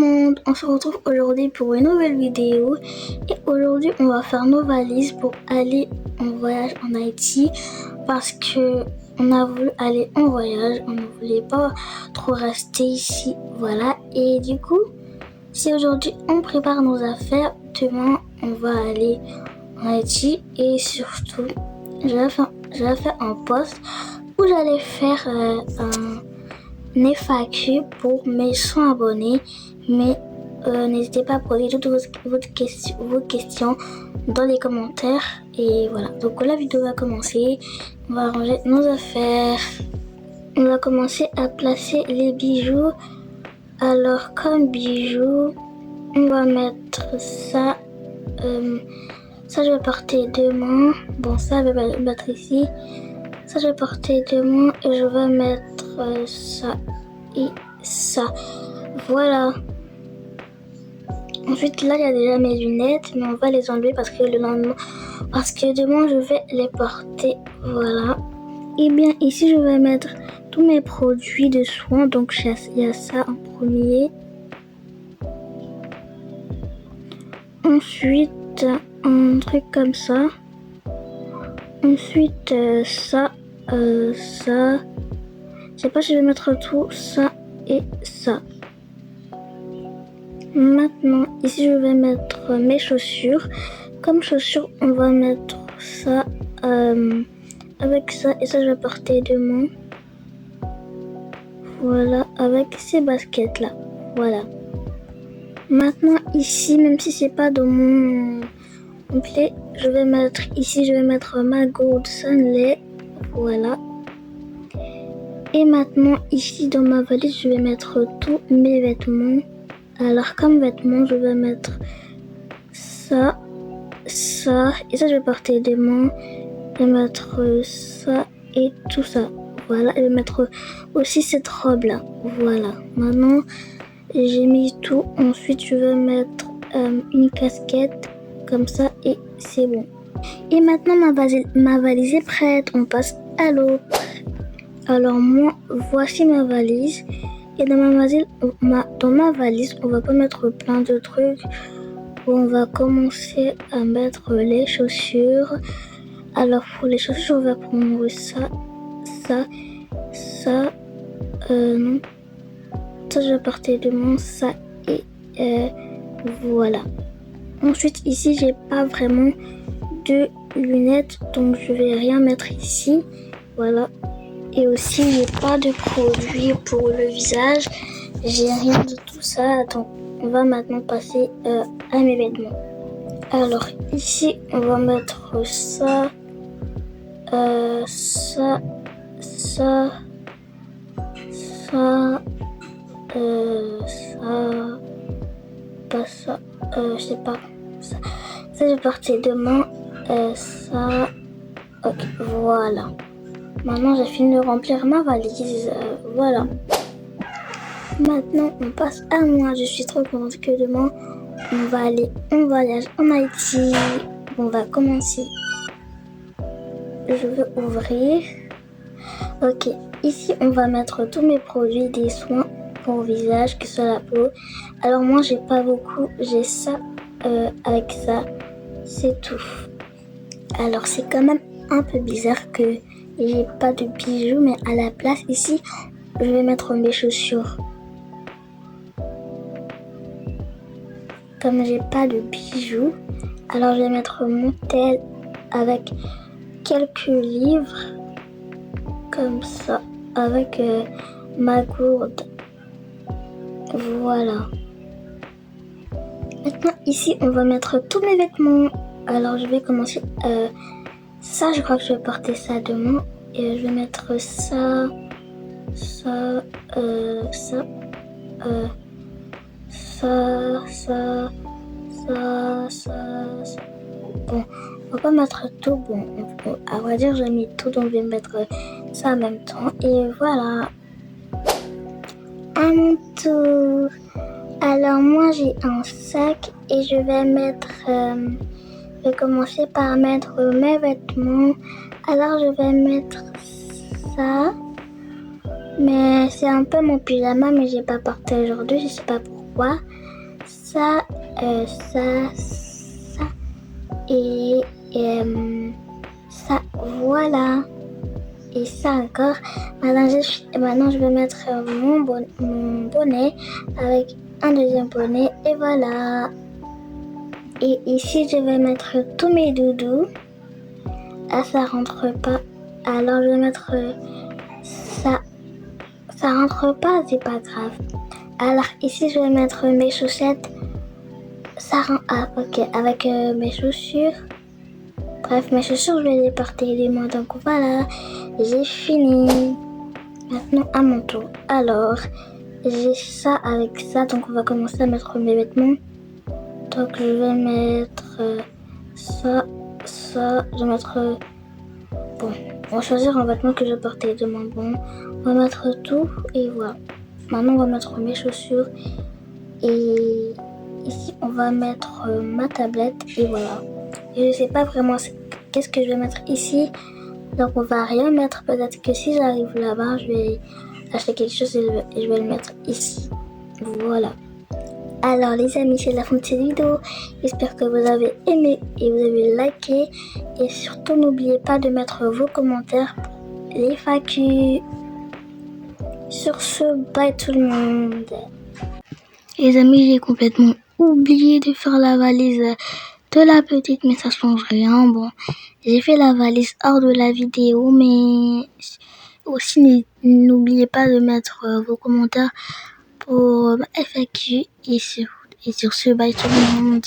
monde, on se retrouve aujourd'hui pour une nouvelle vidéo et aujourd'hui on va faire nos valises pour aller en voyage en Haïti parce que on a voulu aller en voyage, on ne voulait pas trop rester ici, voilà. Et du coup, si aujourd'hui on prépare nos affaires, demain on va aller en Haïti et surtout j'avais fait un post où j'allais faire un FAQ pour mes 100 abonnés, mais n'hésitez pas à poser toutes vos questions dans les commentaires. Et voilà, donc la vidéo va commencer. On va ranger nos affaires. On va commencer à placer les bijoux. Alors comme bijoux, on va mettre ça. Ça je vais porter demain. Bon, ça je vais mettre ici. Ça je vais porter demain et je vais mettre ça et ça. Voilà. Ensuite là il y a déjà mes lunettes, mais on va les enlever parce que demain je vais les porter. Voilà. Et bien ici je vais mettre tous mes produits de soins. Donc il y a ça en premier. Ensuite un truc comme ça. Ensuite ça. Je sais pas si je vais mettre tout ça et ça. Maintenant, ici je vais mettre mes chaussures. Comme chaussures, on va mettre ça avec ça et ça je vais porter demain. Voilà, avec ces baskets là. Voilà. Maintenant ici, même si c'est pas dans mon complet, je vais mettre ma gourde Sunlay. Voilà. Et maintenant, ici dans ma valise, je vais mettre tous mes vêtements. Alors, comme vêtements, je vais mettre ça, ça, et ça, je vais porter demain. Je vais mettre ça et tout ça. Voilà, et je vais mettre aussi cette robe-là. Voilà. Maintenant, j'ai mis tout. Ensuite, je vais mettre une casquette comme ça et c'est bon. Et maintenant, ma valise est prête. On passe à l'autre. Alors moi, voici ma valise. Et dans ma valise, on va pas mettre plein de trucs. On va commencer à mettre les chaussures. Alors pour les chaussures, on va prendre ça, ça, ça. Non. Ça, je vais porter demain, ça et voilà. Ensuite, ici, j'ai pas vraiment de lunettes, donc je vais rien mettre ici. Voilà. Et aussi, j'ai pas de produit pour le visage. J'ai rien de tout ça. Donc, on va maintenant passer à mes vêtements. Alors, ici, on va mettre ça, ça, ça, ça, ça, pas ça, je sais pas. Ça, je vais porter demain. Ça, ok, voilà. Maintenant, j'ai fini de remplir ma valise. Voilà. Maintenant, on passe à moi. Je suis trop contente que demain, on va aller en voyage en Haïti. On va commencer. Je veux ouvrir. Ok. Ici, on va mettre tous mes produits des soins pour visage, que ce soit la peau. Alors, moi, j'ai pas beaucoup. J'ai ça avec ça. C'est tout. Alors, c'est quand même un peu bizarre que j'ai pas de bijoux, mais à la place ici, je vais mettre mes chaussures. Comme j'ai pas de bijoux, alors je vais mettre mon tel avec quelques livres, comme ça, avec ma gourde. Voilà. Maintenant ici, on va mettre tous mes vêtements. Alors je vais commencer. Ça, je crois que je vais porter ça demain. Et je vais mettre ça, ça, ça, ça, ça, ça, ça. Bon, on va pas mettre tout. Bon, à vrai dire, j'ai mis tout, donc je vais mettre ça en même temps. Et voilà. À mon tour. Alors moi, j'ai un sac et je vais mettre... je vais commencer par mettre mes vêtements. Alors je vais mettre ça. Mais c'est un peu mon pyjama, mais j'ai pas porté aujourd'hui, je sais pas pourquoi. 3, ça, et ça, voilà. Et ça encore. Maintenant, je vais mettre mon bonnet avec un deuxième bonnet. Et voilà. Et ici, je vais mettre tous mes doudous. Ah, ça rentre pas. Alors, je vais mettre ça. Ça rentre pas, c'est pas grave. Alors, ici, je vais mettre mes chaussettes. Ça rentre. Ah, ok. Avec mes chaussures. Bref, mes chaussures, je vais les porter également. Donc voilà, j'ai fini. Maintenant, à mon tour. Alors, j'ai ça avec ça. Donc, on va commencer à mettre mes vêtements. Donc, je vais mettre ça. Je vais mettre... bon, on va choisir un vêtement que je portais demain. Bon, on va mettre tout et voilà. Maintenant, on va mettre mes chaussures. Et ici, on va mettre ma tablette et voilà. Et je sais pas vraiment qu'est-ce que je vais mettre ici. Donc, on va rien mettre. Peut-être que si j'arrive là-bas, je vais acheter quelque chose et je vais le mettre ici. Voilà. Alors, les amis, c'est la fin de cette vidéo. J'espère que vous avez aimé et vous avez liké. Et surtout, n'oubliez pas de mettre vos commentaires pour les FAQ. Sur ce, bye tout le monde. Les amis, j'ai complètement oublié de faire la valise de la petite, mais ça change rien. Bon, j'ai fait la valise hors de la vidéo, mais aussi n'oubliez pas de mettre vos commentaires pour FAQ et sur ce, bye tout le monde.